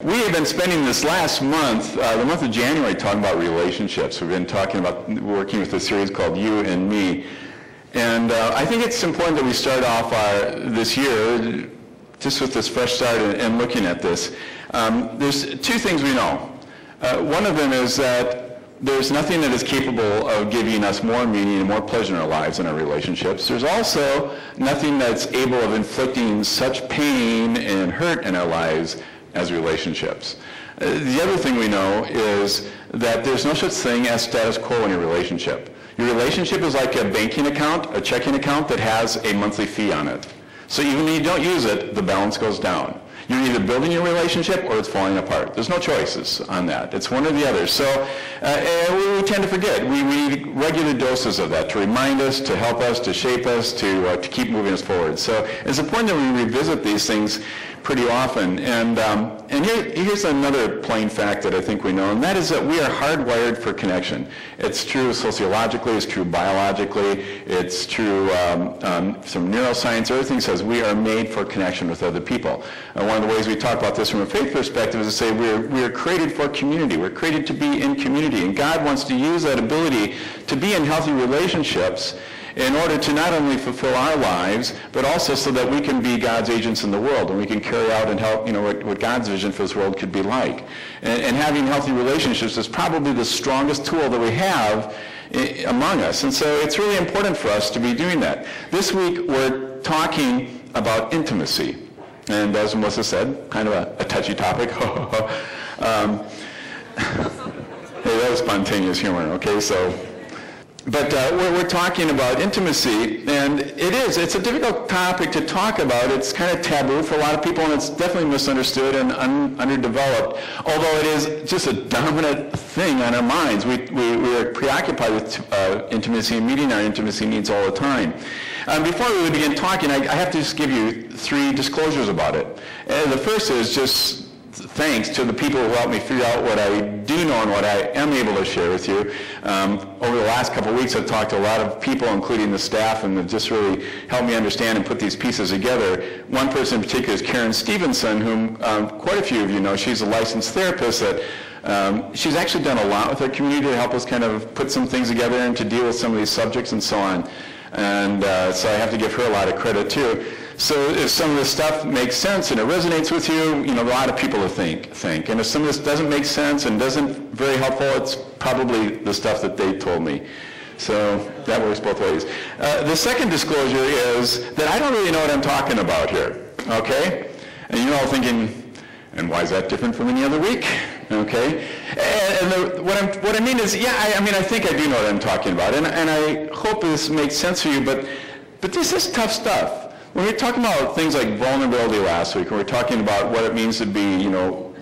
We have been spending this last month, the month of January, talking about relationships. We've been talking about working with a series called You and Me. And I think it's important that we start off this year just with this fresh start and looking at this. There's two things we know. One of them is that there's nothing that is capable of giving us more meaning and more pleasure in our lives than our relationships. There's also nothing that's able of inflicting such pain and hurt in our lives as relationships. The other thing we know is that there's no such thing as status quo in a relationship. Your relationship is like a banking account, a checking account that has a monthly fee on it. So even when you don't use it, the balance goes down. You're either building your relationship or it's falling apart. There's no choices on that. It's one or the other. So we tend to forget. We need regular doses of that to remind us, to help us, to shape us, to keep moving us forward. So it's important that we revisit these things pretty often. And here's another plain fact that I think we know, and that is that we are hardwired for connection. It's true sociologically, it's true biologically, it's true from neuroscience. Everything says we are made for connection with other people. One of the ways we talk about this from a faith perspective is to say we are created for community. We're created to be in community, and God wants to use that ability to be in healthy relationships in order to not only fulfill our lives, but also so that we can be God's agents in the world, and we can carry out and help, what God's vision for this world could be like. And having healthy relationships is probably the strongest tool that we have among us. And so it's really important for us to be doing that. This week we're talking about intimacy. And as Melissa said, kind of a touchy topic. Hey, that was spontaneous humor, okay? But we're talking about intimacy, and it's a difficult topic to talk about. It's kind of taboo for a lot of people, and it's definitely misunderstood and underdeveloped, although it is just a dominant thing on our minds. We are preoccupied with intimacy and meeting our intimacy needs all the time. Before we begin talking, I have to just give you 3 disclosures about it. The first is just thanks to the people who helped me figure out what I do know and what I am able to share with you. Over the last couple of weeks, I've talked to a lot of people, including the staff, and they've just really helped me understand and put these pieces together. One person in particular is Karen Stevenson, whom quite a few of you know. She's a licensed therapist that she's actually done a lot with our community to help us kind of put some things together and to deal with some of these subjects and so on. And so I have to give her a lot of credit too. So if some of this stuff makes sense and it resonates with you, a lot of people will think. And if some of this doesn't make sense and isn't very helpful, it's probably the stuff that they told me. So that works both ways. The second disclosure is that I don't really know what I'm talking about here, okay? And you're all thinking, and why is that different from any other week? Okay, and what I mean is, I think I do know what I'm talking about, and I hope this makes sense for you, but this is tough stuff. When we were talking about things like vulnerability last week, when we were talking about what it means to be,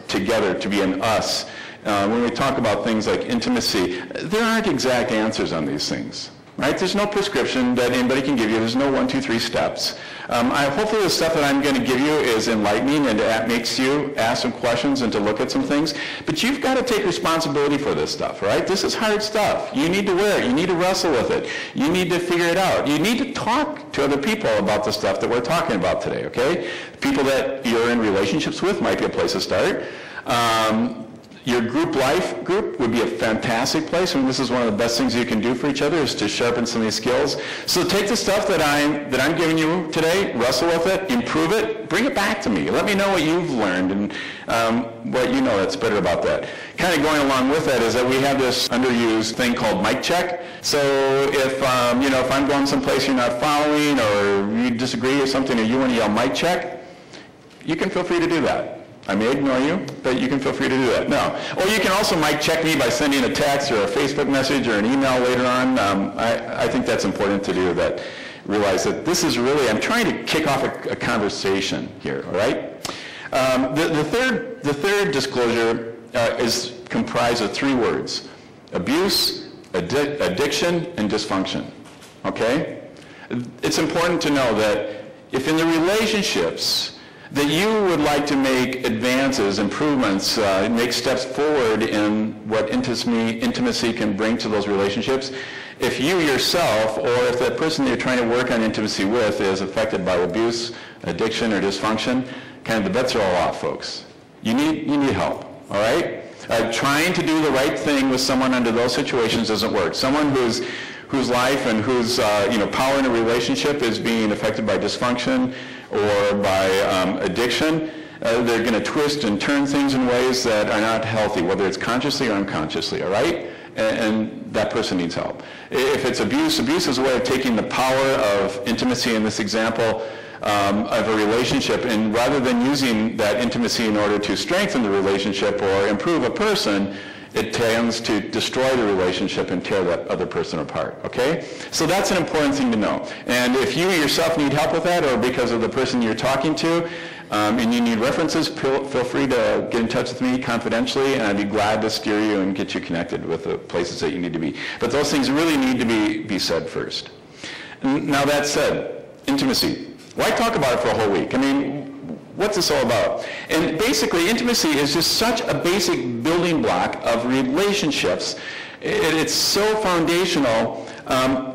together, to be an us, when we talk about things like intimacy, there aren't exact answers on these things, right? There's no prescription that anybody can give you. There's no 1, 2, 3 steps. Hopefully the stuff that I'm going to give you is enlightening and it makes you ask some questions and to look at some things. But you've got to take responsibility for this stuff, right? This is hard stuff. You need to wear it. You need to wrestle with it. You need to figure it out. You need to talk to other people about the stuff that we're talking about today, okay? People that you're in relationships with might be a place to start. Your life group would be a fantastic place. This is one of the best things you can do for each other is to sharpen some of these skills. So take the stuff that I'm giving you today, wrestle with it, improve it, bring it back to me. Let me know what you've learned and what you know that's better about that. Kind of going along with that is that we have this underused thing called mic check. So if I'm going someplace you're not following or you disagree or something or you want to yell mic check, you can feel free to do that. I may ignore you, but you can feel free to do that. No. Or you can also mic check me by sending a text or a Facebook message or an email later on. I think that's important to do, that realize that this is really, I'm trying to kick off a conversation here, all right? The third disclosure is comprised of 3 words: abuse, addiction, and dysfunction, okay? It's important to know that if in the relationships that you would like to make advances, improvements, make steps forward in what intimacy can bring to those relationships, if you yourself or if that person that you're trying to work on intimacy with is affected by abuse, addiction, or dysfunction, kind of the bets are all off, folks. You need help, all right? Trying to do the right thing with someone under those situations doesn't work. Someone whose life and whose power in a relationship is being affected by dysfunction or by addiction, they're going to twist and turn things in ways that are not healthy, whether it's consciously or unconsciously, all right? And that person needs help. If it's abuse is a way of taking the power of intimacy in this example of a relationship, and rather than using that intimacy in order to strengthen the relationship or improve a person, it tends to destroy the relationship and tear that other person apart, okay? So that's an important thing to know. And if you yourself need help with that, or because of the person you're talking to, and you need references, feel free to get in touch with me confidentially, and I'd be glad to steer you and get you connected with the places that you need to be. But those things really need to be said first. Now that said, intimacy. Why talk about it for a whole week? I mean, what's this all about? And basically, intimacy is just such a basic building block of relationships. It's so foundational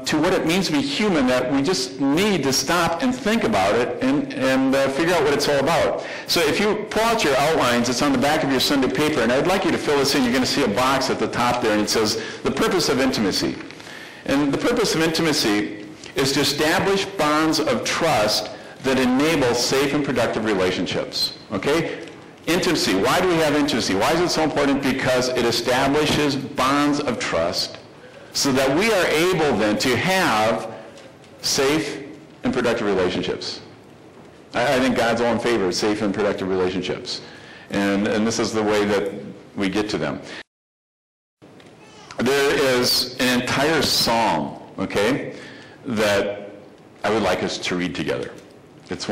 to what it means to be human that we just need to stop and think about it and figure out what it's all about. So if you pull out your outlines, it's on the back of your Sunday paper, and I'd like you to fill this in. You're going to see a box at the top there, and it says, the purpose of intimacy. And the purpose of intimacy is to establish bonds of trust that enable safe and productive relationships, okay? Intimacy. Why do we have intimacy? Why is it so important? Because it establishes bonds of trust so that we are able then to have safe and productive relationships. I think God's all in favor of safe and productive relationships. And this is the way that we get to them. There is an entire psalm, okay, that I would like us to read together. It's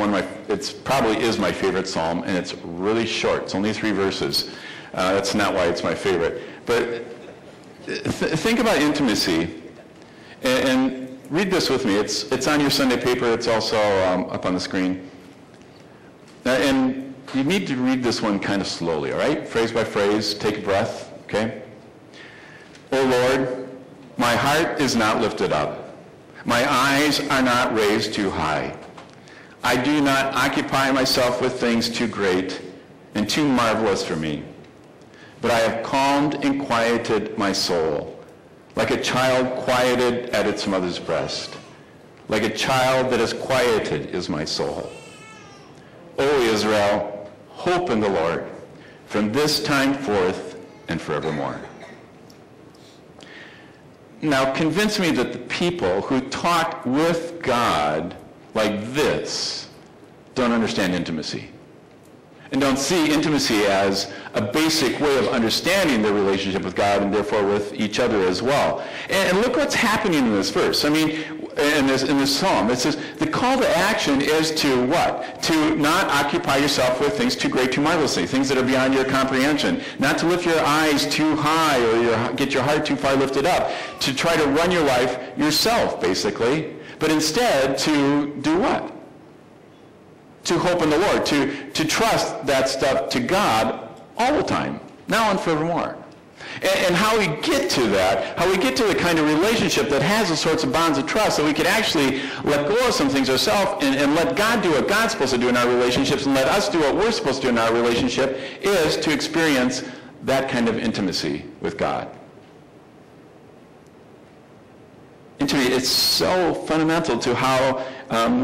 probably is my favorite psalm, and it's really short. It's only 3 verses. That's not why it's my favorite. But think about intimacy, and read this with me. It's on your Sunday paper. It's also up on the screen. And you need to read this one kind of slowly, all right? Phrase by phrase. Take a breath, okay? O Lord, my heart is not lifted up. My eyes are not raised too high. I do not occupy myself with things too great and too marvelous for me. But I have calmed and quieted my soul, like a child quieted at its mother's breast. Like a child that is quieted is my soul. O Israel, hope in the Lord, from this time forth and forevermore. Now, convince me that the people who talk with God like this don't understand intimacy and don't see intimacy as a basic way of understanding their relationship with God and therefore with each other as well. And look what's happening in this verse. I mean, in this psalm, it says the call to action is to what? To not occupy yourself with things too great, too marvelously, things that are beyond your comprehension. Not to lift your eyes too high or get your heart too far lifted up. To try to run your life yourself, basically. But instead, to do what? To hope in the Lord, to trust that stuff to God all the time, now and forevermore. And how we get to that, how we get to the kind of relationship that has the sorts of bonds of trust that we can actually let go of some things ourselves and let God do what God's supposed to do in our relationships and let us do what we're supposed to do in our relationship, is to experience that kind of intimacy with God. Intimacy, it's so fundamental to how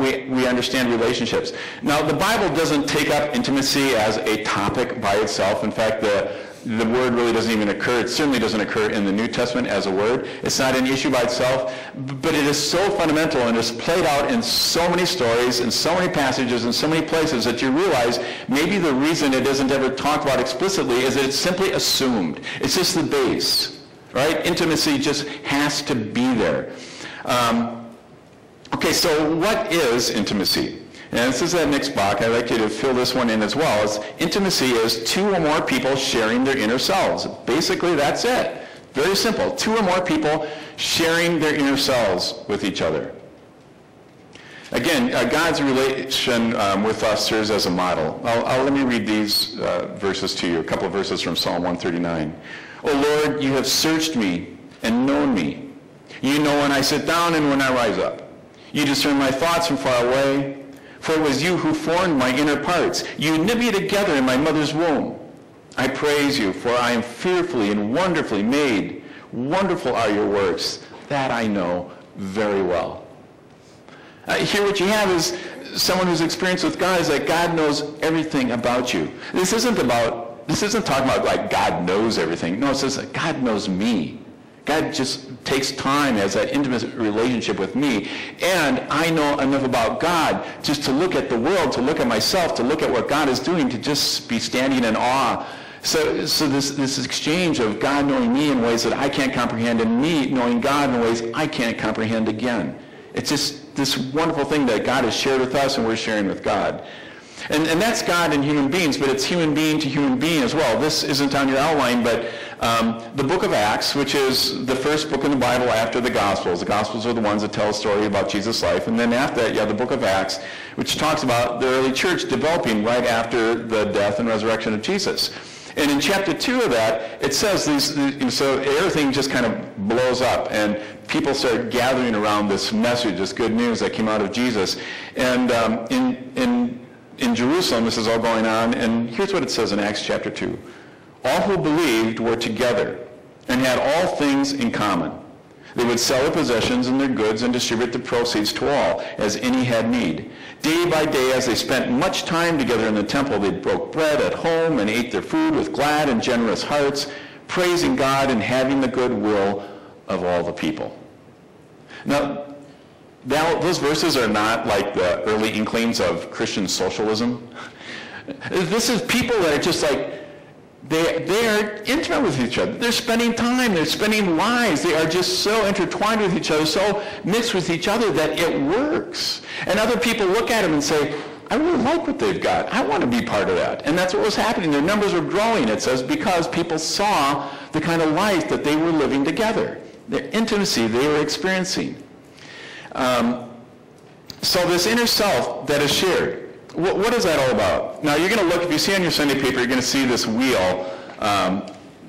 we understand relationships. Now, the Bible doesn't take up intimacy as a topic by itself. In fact, the word really doesn't even occur. It certainly doesn't occur in the New Testament as a word. It's not an issue by itself, but it is so fundamental and is played out in so many stories, in so many passages, in so many places that you realize maybe the reason it isn't ever talked about explicitly is that it's simply assumed. It's just the base, right? Intimacy just has to be there. Okay, so what is intimacy? And this is that next box. I'd like you to fill this one in as well. Intimacy is 2 or more people sharing their inner selves. Basically, that's it. Very simple. 2 or more people sharing their inner selves with each other. Again, God's relation with us serves as a model. Let me read these verses to you, a couple of verses from Psalm 139. O Lord, you have searched me and known me. You know when I sit down and when I rise up. You discern my thoughts from far away. For it was you who formed my inner parts. You knit me together in my mother's womb. I praise you, for I am fearfully and wonderfully made. Wonderful are your works. That I know very well. Here what you have is someone who's experienced with God is that God knows everything about you. This isn't talking about like God knows everything. No, it says that God knows me. God just takes time, has that intimate relationship with me, and I know enough about God just to look at the world, to look at myself, to look at what God is doing, to just be standing in awe. So this exchange of God knowing me in ways that I can't comprehend and me knowing God in ways I can't comprehend again. It's just this wonderful thing that God has shared with us and we're sharing with God. And that's God and human beings, but it's human being to human being as well. This isn't on your outline, but the book of Acts, which is the first book in the Bible after the Gospels. The Gospels are the ones that tell a story about Jesus' life. And then after that, you have the book of Acts, which talks about the early church developing right after the death and resurrection of Jesus. And in chapter 2 of that, it says so everything just kind of blows up, and people start gathering around this message, this good news that came out of Jesus. And in Jerusalem, this is all going on, and here's what it says in Acts chapter 2. All who believed were together and had all things in common. They would sell their possessions and their goods and distribute the proceeds to all, as any had need. Day by day, as they spent much time together in the temple, they broke bread at home and ate their food with glad and generous hearts, praising God and having the goodwill of all the people. Now, those verses are not like the early inklings of Christian socialism. This is people that are just like, they are intimate with each other. They're spending time. They're spending lives. They are just so intertwined with each other, so mixed with each other that it works. And other people look at them and say, I really like what they've got. I want to be part of that. And that's what was happening. Their numbers were growing, it says, because people saw the kind of life that they were living together, their intimacy they were experiencing. So this inner self that is shared, what is that all about? Now you're going to look, if you see on your Sunday paper, you're going to see this wheel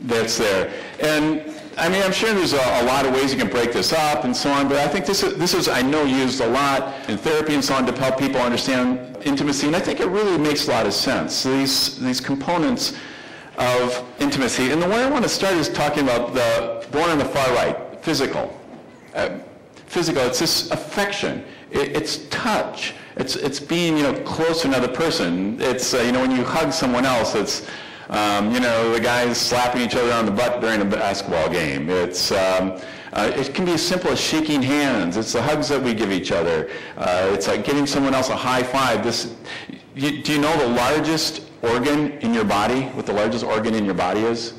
that's there. And I mean, I'm sure there's a lot of ways you can break this up and so on, but I think this is I know, used a lot in therapy and so on to help people understand intimacy, and I think it really makes a lot of sense. These components of intimacy. And the way I want to start is talking about the one on the far right, physical. Physical, it's this affection. It's touch. It's being, close to another person. It's, when you hug someone else, it's, the guys slapping each other on the butt during a basketball game. It's, it can be as simple as shaking hands. It's the hugs that we give each other. It's like giving someone else a high five. Do you know the largest organ in your body, what the largest organ in your body is?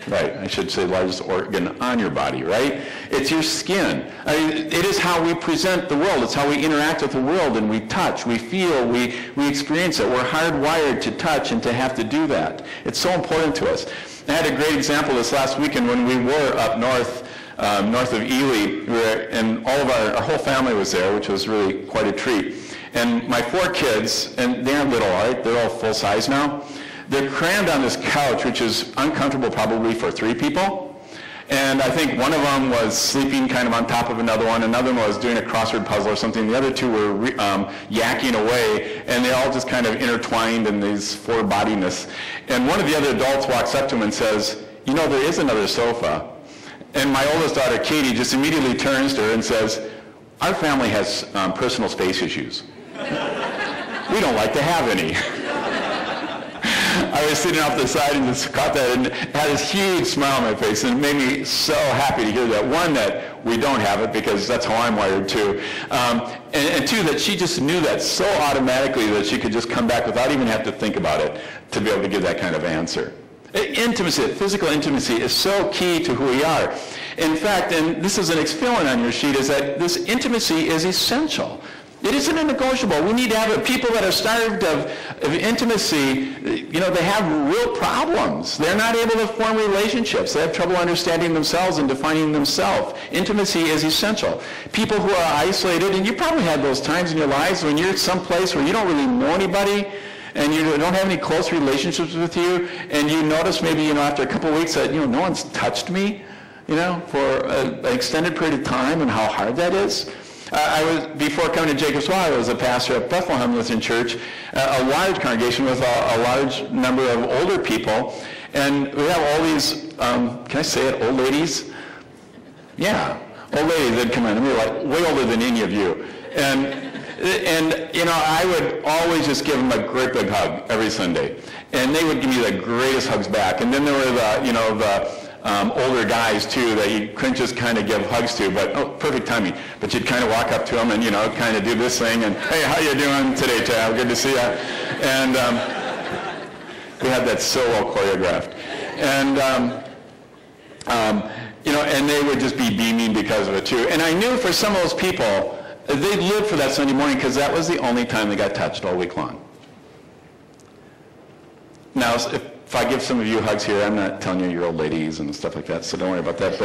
Right, I should say largest organ on your body, right? It's your skin. It is how we present the world. It's how we interact with the world, and we touch, we feel, we experience it. We're hardwired to touch and to have to do that. It's so important to us. I had a great example this last weekend when we were up north of Ely, and all of our whole family was there, which was really quite a treat. And my 4 kids, and they're little, right? They're all full size now. They're crammed on this couch, which is uncomfortable probably for 3 people. And I think one of them was sleeping kind of on top of another one. Another one was doing a crossword puzzle or something. The other 2 were yakking away, and they all just kind of intertwined in these 4-bodiness. And one of the other adults walks up to him and says, there is another sofa. And my oldest daughter, Katie, just immediately turns to her and says, our family has personal space issues. We don't like to have any. I was sitting off the side and just caught that and had this huge smile on my face, and it made me so happy to hear that. One, that we don't have it because that's how I'm wired too. And 2, that she just knew that so automatically that she could just come back without even have to think about it to be able to give that kind of answer. Intimacy, physical intimacy is so key to who we are. In fact, and this is an fill-in on your sheet, is that this intimacy is essential. It isn't a negotiable. We need to have people that are starved of intimacy. They have real problems. They're not able to form relationships. They have trouble understanding themselves and defining themselves. Intimacy is essential. People who are isolated, and you probably had those times in your lives when you're someplace where you don't really know anybody, and you don't have any close relationships with you, and you notice maybe, after a couple of weeks that, no one's touched me, for an extended period of time, and how hard that is. Before coming to Jacob's Well, I was a pastor at Bethlehem Lutheran Church, a large congregation with a large number of older people. And we have all these, can I say it, old ladies? Yeah, old ladies that come in. I mean, like way older than any of you. And you know, I would always just give them a great big hug every Sunday. And they would give me the greatest hugs back. And then there were the older guys too that you couldn't just kind of give hugs to, but perfect timing. But you'd kind of walk up to them and kind of do this thing and, hey, how you doing today, Chad? Good to see you. And we had that so well choreographed. And and they would just be beaming because of it too. And I knew for some of those people, they lived for that Sunday morning because that was the only time they got touched all week long. Now, if I give some of you hugs here, I'm not telling you you're old ladies and stuff like that, so don't worry about that.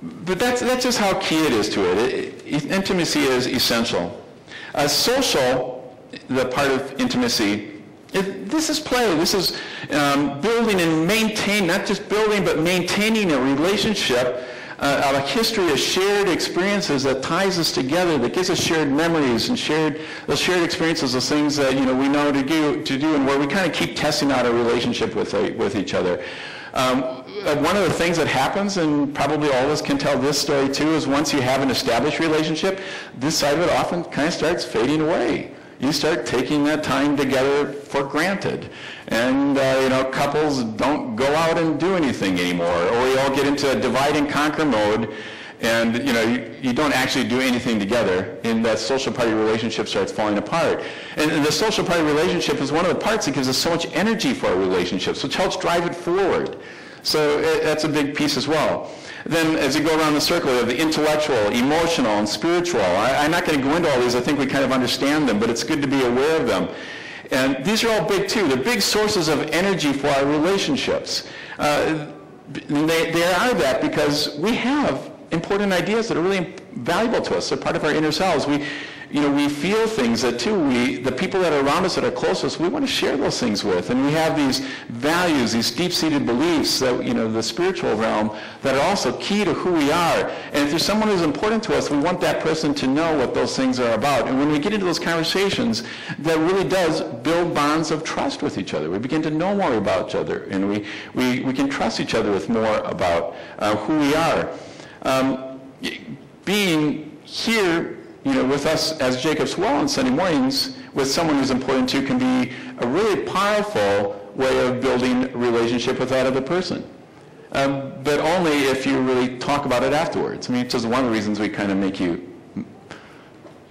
But that's just how key it is to it. Intimacy is essential. Social, the part of intimacy, this is play. This is building and maintaining, not just building, but maintaining a relationship, a history of shared experiences that ties us together, that gives us shared memories and those shared experiences, those things that we know to do, and where we kind of keep testing out a relationship with each other. One of the things that happens, and probably all of us can tell this story too, is once you have an established relationship, this side of it often kind of starts fading away. You start taking that time together for granted. And, couples don't go out and do anything anymore. Or you all get into a divide and conquer mode, and, you don't actually do anything together. And that social party relationship starts falling apart. And the social party relationship is one of the parts that gives us so much energy for our relationships, which helps drive it forward. So that's a big piece as well. Then as you go around the circle, you have the intellectual, emotional, and spiritual. I'm not going to go into all these. I think we kind of understand them, but it's good to be aware of them. And these are all big too. They're big sources of energy for our relationships. They are that because we have important ideas that are really valuable to us. They're part of our inner selves. We feel things that too, the people that are around us that are closest, we want to share those things with. And we have these values, these deep-seated beliefs that, the spiritual realm that are also key to who we are. And if there's someone who's important to us, we want that person to know what those things are about. And when we get into those conversations, that really does build bonds of trust with each other. We begin to know more about each other, and we can trust each other with more about who we are. Being here, with us as Jacob's Well on Sunday mornings, with someone who's important to, can be a really powerful way of building a relationship with that other person. But only if you really talk about it afterwards. I mean, it's just one of the reasons we kind of make you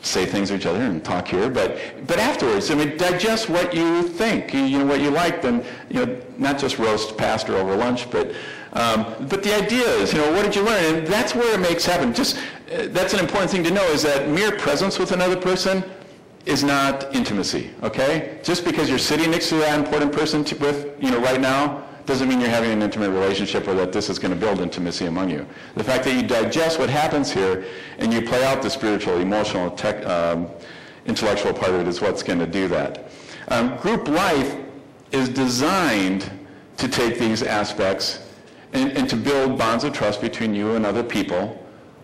say things to each other and talk here, but afterwards, digest what you think, what you like, then, not just roast pastor over lunch, but the idea is, what did you learn? And that's where it makes happen. That's an important thing to know, is that mere presence with another person is not intimacy, okay? Just because you're sitting next to that important person right now, doesn't mean you're having an intimate relationship or that this is going to build intimacy among you. The fact that you digest what happens here and you play out the spiritual, emotional, intellectual part of it is what's going to do that. Group life is designed to take these aspects and to build bonds of trust between you and other people,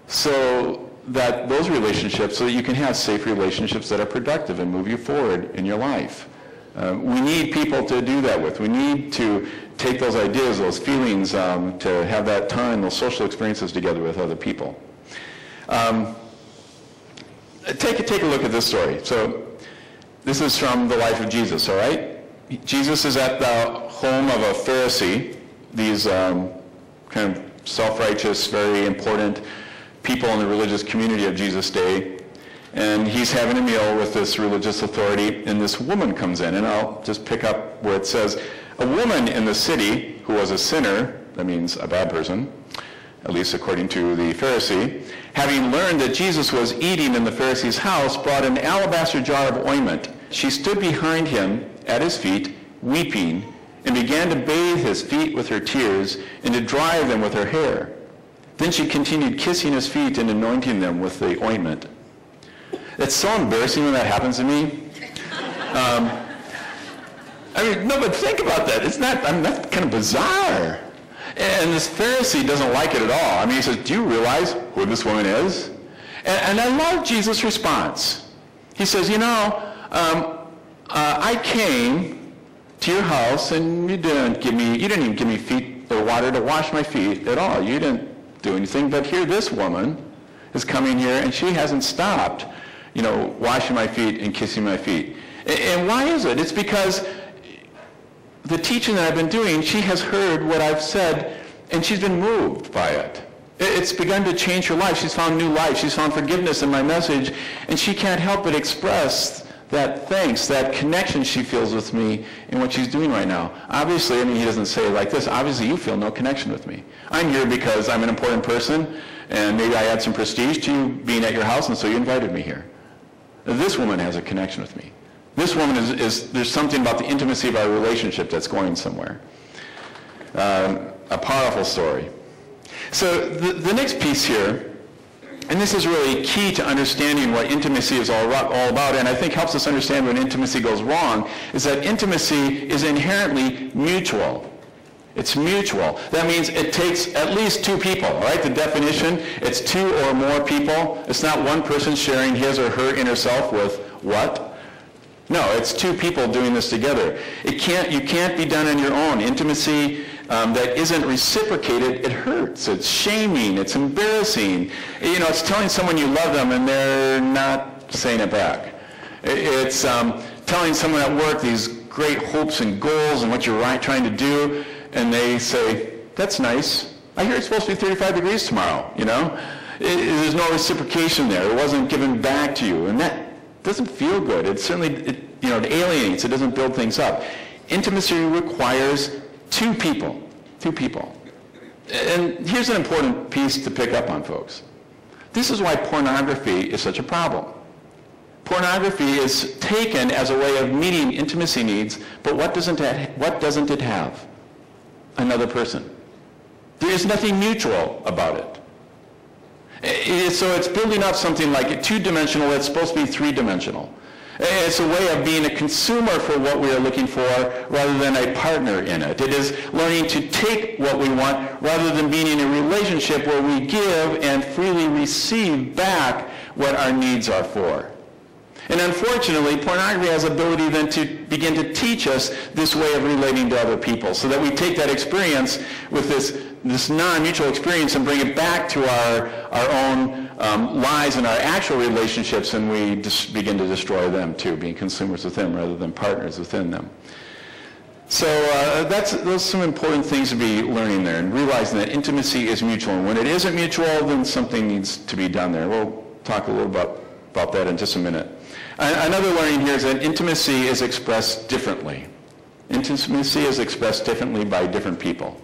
so that those relationships, so that you can have safe relationships that are productive and move you forward in your life. We need people to do that with. We need to take those ideas, those feelings, to have that time, those social experiences together with other people. Take a look at this story. So this is from the life of Jesus, all right? Jesus is at the home of a Pharisee, these kind of self-righteous, very important people in the religious community of Jesus' day. And he's having a meal with this religious authority, and this woman comes in. And I'll just pick up where it says, a woman in the city who was a sinner, that means a bad person, at least according to the Pharisee, having learned that Jesus was eating in the Pharisee's house, brought an alabaster jar of ointment. She stood behind him at his feet, weeping, and began to bathe his feet with her tears and to dry them with her hair. Then she continued kissing his feet and anointing them with the ointment. It's so embarrassing when that happens to me. No, but think about that. That's kind of bizarre. And this Pharisee doesn't like it at all. He says, do you realize who this woman is? And I love Jesus' response. He says, I came to your house and you didn't even give me feet or water to wash my feet at all. You didn't do anything. But here this woman is coming here and she hasn't stopped, washing my feet and kissing my feet. And why is it? It's because the teaching that I've been doing, she has heard what I've said and she's been moved by it. It's begun to change her life. She's found new life. She's found forgiveness in my message, and she can't help but express that thanks, that connection she feels with me in what she's doing right now. Obviously, he doesn't say it like this. Obviously, you feel no connection with me. I'm here because I'm an important person, and maybe I add some prestige to you being at your house, and so you invited me here. This woman has a connection with me. This woman there's something about the intimacy of our relationship that's going somewhere. A powerful story. So the next piece here, and this is really key to understanding what intimacy is all about, and I think helps us understand when intimacy goes wrong, is that intimacy is inherently mutual. It's mutual. That means it takes at least two people, all right? The definition, it's two or more people. It's not one person sharing his or her inner self with what? No, it's two people doing this together. You can't be done on your own. Intimacy that isn't reciprocated, it hurts. It's shaming. It's embarrassing. It's telling someone you love them and they're not saying it back. It's telling someone at work these great hopes and goals and what you're trying to do, and they say, that's nice. I hear it's supposed to be 35 degrees tomorrow, There's no reciprocation there. It wasn't given back to you. And that doesn't feel good. It certainly, it alienates. It doesn't build things up. Intimacy requires two people. And here's an important piece to pick up on, folks. This is why pornography is such a problem. Pornography is taken as a way of meeting intimacy needs, but what doesn't it have? Another person. There is nothing mutual about it. So it's building up something like two-dimensional that's supposed to be three-dimensional. It's a way of being a consumer for what we are looking for rather than a partner in it. It is learning to take what we want rather than being in a relationship where we give and freely receive back what our needs are for. And unfortunately, pornography has the ability then to begin to teach us this way of relating to other people, so that we take that experience with this non-mutual experience and bring it back to our own lives and our actual relationships, and we begin to destroy them too, being consumers with them rather than partners within them. So those are some important things to be learning there, and realizing that intimacy is mutual. And when it isn't mutual, then something needs to be done there. We'll talk a little about that in just a minute. Another learning here is that intimacy is expressed differently. Intimacy is expressed differently by different people.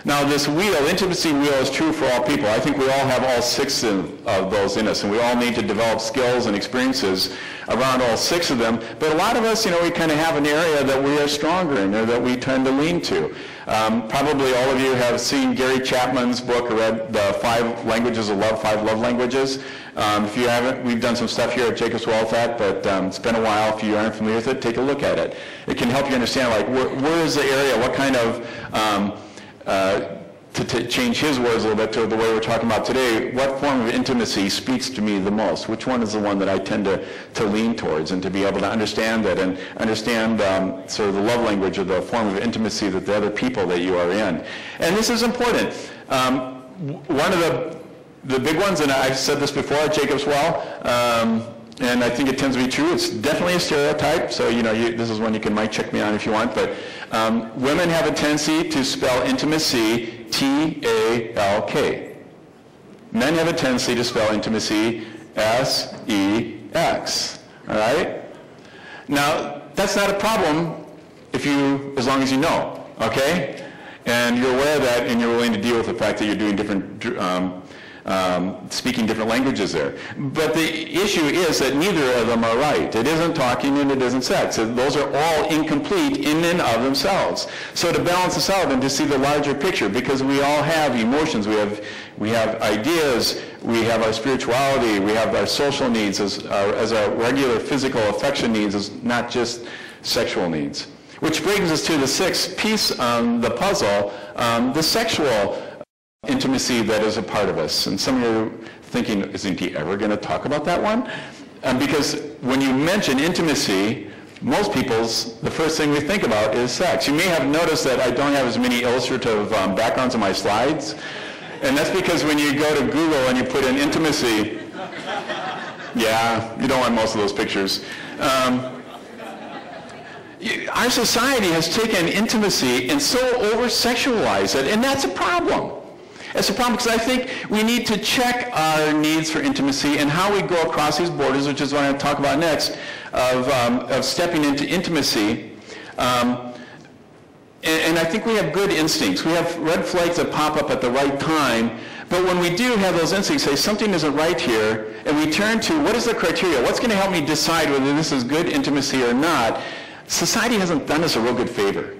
Now this intimacy wheel is true for all people. I think we all have all six of those in us, and we all need to develop skills and experiences around all six of them. But a lot of us, we kind of have an area that we are stronger in, or that we tend to lean to. Probably all of you have seen Gary Chapman's book, or read the 5 Languages of Love, 5 Love Languages. If you haven't, we've done some stuff here at Jacob's Well with that, but it's been a while. If you aren't familiar with it, take a look at it. It can help you understand, where is the area, what kind of, to change his words a little bit to the way we're talking about today, what form of intimacy speaks to me the most? Which one is the one that I tend to lean towards, and to be able to understand that and understand sort of the love language or the form of intimacy that the other people that you are in. And this is important. One of the big ones, and I've said this before at Jacob's Well, and I think it tends to be true. It's definitely a stereotype, so this is one you can mic check me on if you want, but women have a tendency to spell intimacy T-A-L-K. Men have a tendency to spell intimacy S-E-X, all right? Now, that's not a problem as long as you know, okay? And you're aware of that, and you're willing to deal with the fact that you're doing different speaking different languages there. But the issue is that neither of them are right. It isn't talking and it isn't sex. Those are all incomplete in and of themselves. So to balance this out and to see the larger picture, because we all have emotions, we have ideas, we have our spirituality, we have our social needs as our regular physical affection needs, as not just sexual needs. Which brings us to the sixth piece on the puzzle, the sexual intimacy that is a part of us. And some of you are thinking, isn't he ever going to talk about that one? Because when you mention intimacy, most people's, the first thing we think about is sex. You may have noticed that I don't have as many illustrative backgrounds on my slides, and that's because when you go to Google and you put in intimacy, yeah, you don't want most of those pictures. Our society has taken intimacy and so over-sexualized it, and that's a problem. It's a problem because I think we need to check our needs for intimacy and how we go across these borders, which is what I'm going to talk about next, of stepping into intimacy. And I think we have good instincts. We have red flags that pop up at the right time. But when we do have those instincts, say something isn't right here, and we turn to what is the criteria? What's going to help me decide whether this is good intimacy or not? Society hasn't done us a real good favor.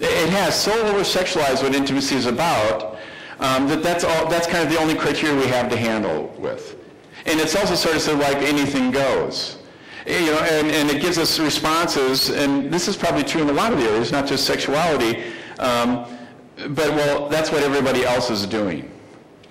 It has so over-sexualized what intimacy is about that's kind of the only criteria we have to handle with. And it's also sort of like anything goes. You know, and it gives us responses, and this is probably true in a lot of the areas, not just sexuality, but well, that's what everybody else is doing.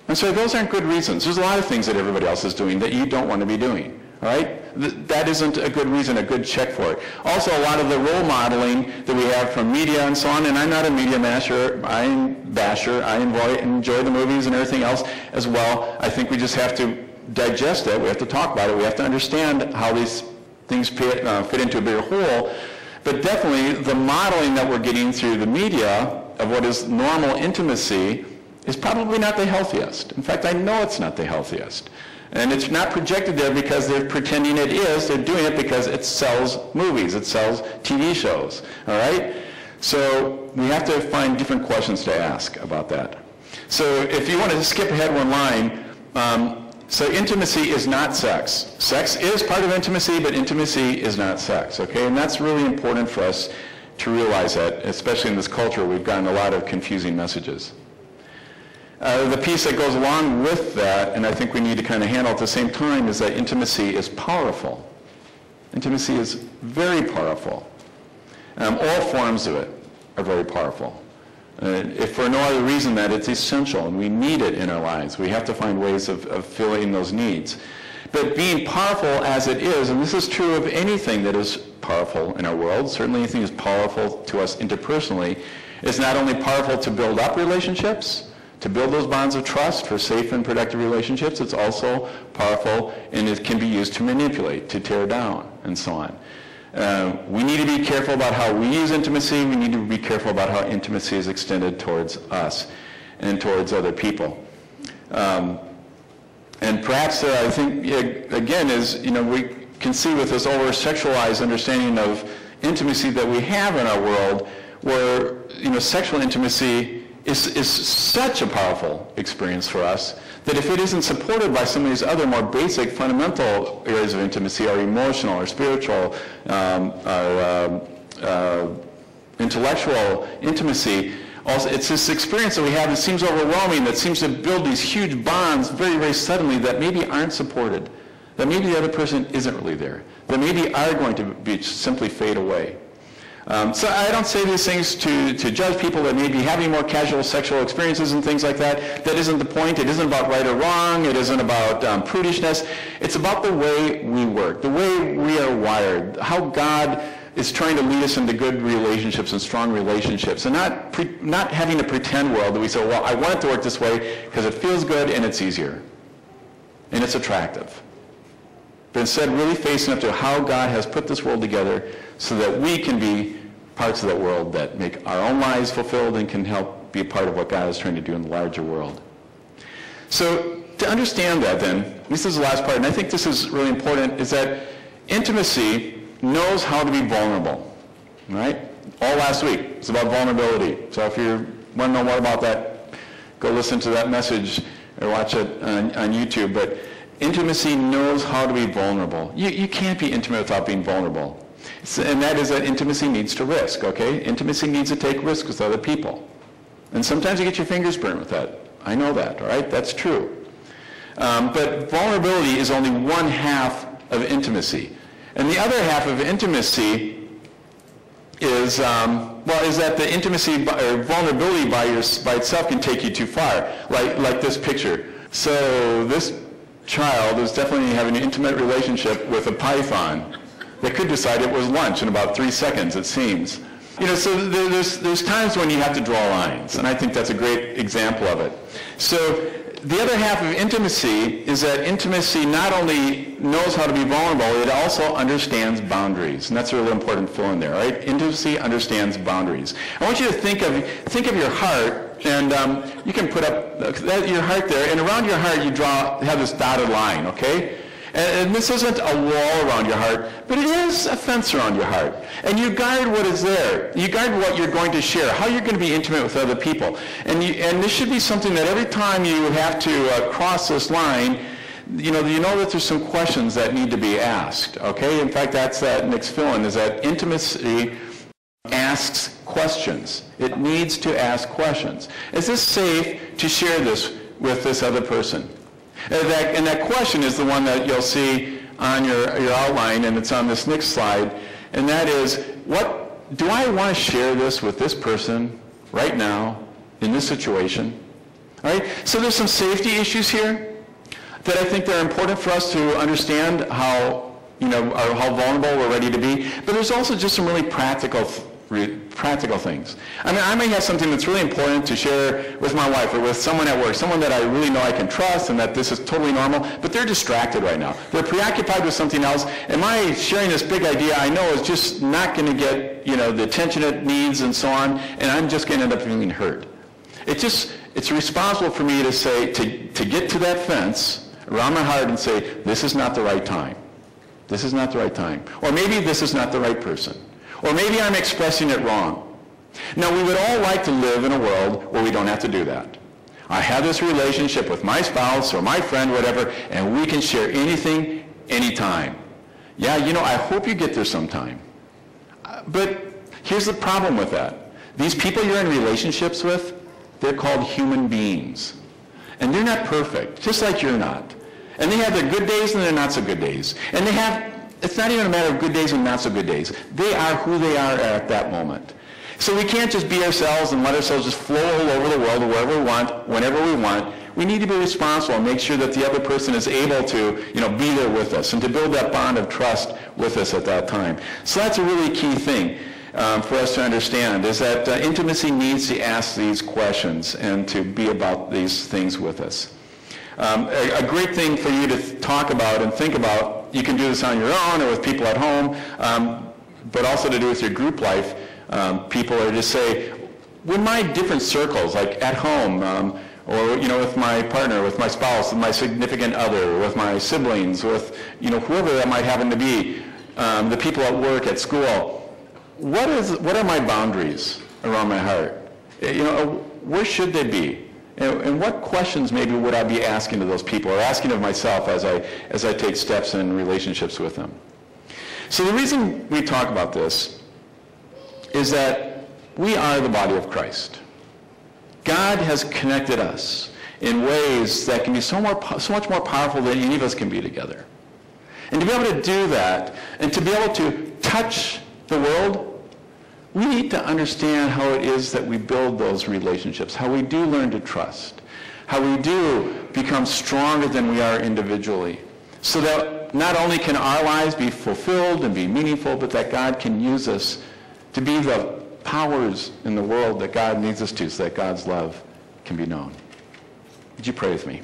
And so those aren't good reasons. There's a lot of things that everybody else is doing that you don't want to be doing, right? That isn't a good reason, a good check for it. Also, a lot of the role modeling that we have from media and so on, and I'm not a media basher, I enjoy the movies and everything else as well. I think we just have to digest it, we have to talk about it, we have to understand how these things fit into a bigger whole. But definitely the modeling that we're getting through the media of what is normal intimacy is probably not the healthiest. In fact, I know it's not the healthiest. And it's not projected there because they're pretending it is. They're doing it because it sells movies. It sells TV shows. All right? So we have to find different questions to ask about that. So if you want to skip ahead one line, so intimacy is not sex. Sex is part of intimacy, but intimacy is not sex. Okay? And that's really important for us to realize that, especially in this culture. We've gotten a lot of confusing messages. The piece that goes along with that, and I think we need to kind of handle at the same time, is that intimacy is powerful. Intimacy is very powerful. All forms of it are very powerful. If for no other reason that it's essential and we need it in our lives. We have to find ways of filling those needs. But being powerful as it is, and this is true of anything that is powerful in our world, certainly anything that's powerful to us interpersonally, is not only powerful to build up relationships, to build those bonds of trust for safe and productive relationships, it's also powerful and it can be used to manipulate, to tear down, and so on. We need to be careful about how we use intimacy. We need to be careful about how intimacy is extended towards us and towards other people. And perhaps I think, again, is, we can see with this over-sexualized understanding of intimacy that we have in our world, where, sexual intimacy is such a powerful experience for us that if it isn't supported by some of these other more basic fundamental areas of intimacy, our emotional, our spiritual, our intellectual intimacy, also, it's this experience that we have that seems overwhelming, that seems to build these huge bonds very, very suddenly that maybe aren't supported, that maybe the other person isn't really there, that maybe are going to simply fade away. So I don't say these things to judge people that may be having more casual sexual experiences and things like that. That isn't the point. It isn't about right or wrong. It isn't about prudishness. It's about the way we work, the way we are wired, how God is trying to lead us into good relationships and strong relationships, and not having a pretend world that we say, well, I want it to work this way because it feels good and it's easier and it's attractive. But instead really facing up to how God has put this world together so that we can be parts of that world that make our own lives fulfilled and can help be a part of what God is trying to do in the larger world. So to understand that then, this is the last part, and I think this is really important, is that intimacy knows how to be vulnerable, right? All last week, it's about vulnerability. So if you want to know more about that, go listen to that message or watch it on YouTube. But intimacy knows how to be vulnerable. You can't be intimate without being vulnerable. And that is that intimacy needs to risk, okay? Intimacy needs to take risks with other people. And sometimes you get your fingers burned with that. I know that, all right? That's true. But vulnerability is only one half of intimacy. And the other half of intimacy is, is that the intimacy or vulnerability by itself can take you too far, like this picture. So this child is definitely having an intimate relationship with a python that could decide it was lunch in about 3 seconds, it seems. So there's times when you have to draw lines, and I think that's a great example of it. So the other half of intimacy is that intimacy not only knows how to be vulnerable, it also understands boundaries, and that's a really important fill in there, right? Intimacy understands boundaries. I want you to think of your heart, and you can put up your heart there, and around your heart you have this dotted line, okay? And this isn't a wall around your heart, but it is a fence around your heart. And you guard what is there. You guard what you're going to share, how you're going to be intimate with other people. And this should be something that every time you have to cross this line, you know that there's some questions that need to be asked, okay? In fact, that's that next fill-in, is that intimacy asks questions. It needs to ask questions. Is this safe to share this with this other person? And that question is the one that you'll see on your outline, and it's on this next slide, and that is, what do I want to share this with this person right now in this situation? All right? So there's some safety issues here that I think they're important for us to understand how vulnerable we're ready to be, but there's also just some really practical things. I mean, I may have something that's really important to share with my wife or with someone at work, someone that I really know I can trust and that this is totally normal, but they're distracted right now. They're preoccupied with something else, and my sharing this big idea I know is just not going to get, the attention it needs and so on, and I'm just going to end up feeling hurt. It's responsible for me to say, to get to that fence around my heart and say, this is not the right time. This is not the right time. Or maybe this is not the right person. Or maybe I'm expressing it wrong. Now, we would all like to live in a world where we don't have to do that. I have this relationship with my spouse or my friend, whatever, and we can share anything, anytime. Yeah, I hope you get there sometime. But here's the problem with that. These people you're in relationships with, they're called human beings. And they're not perfect, just like you're not. And they have their good days and their not so good days. And it's not even a matter of good days and not so good days. They are who they are at that moment. So we can't just be ourselves and let ourselves just flow all over the world wherever we want, whenever we want. We need to be responsible and make sure that the other person is able to, be there with us and to build that bond of trust with us at that time. So that's a really key thing for us to understand, is that intimacy needs to ask these questions and to be about these things with us. A great thing for you to talk about and think about, you can do this on your own or with people at home, but also to do with your group life, people, are to say, when my different circles, like at home, or with my partner, with my spouse, with my significant other, with my siblings, with whoever that might happen to be, the people at work, at school, what are my boundaries around my heart? Where should they be? And what questions maybe would I be asking to those people, or asking of myself as I take steps in relationships with them? So the reason we talk about this is that we are the body of Christ. God has connected us in ways that can be so much more powerful than any of us can be together. And to be able to do that, and to be able to touch the world, we need to understand how it is that we build those relationships, how we do learn to trust, how we do become stronger than we are individually, so that not only can our lives be fulfilled and be meaningful, but that God can use us to be the powers in the world that God needs us to, so that God's love can be known. Would you pray with me?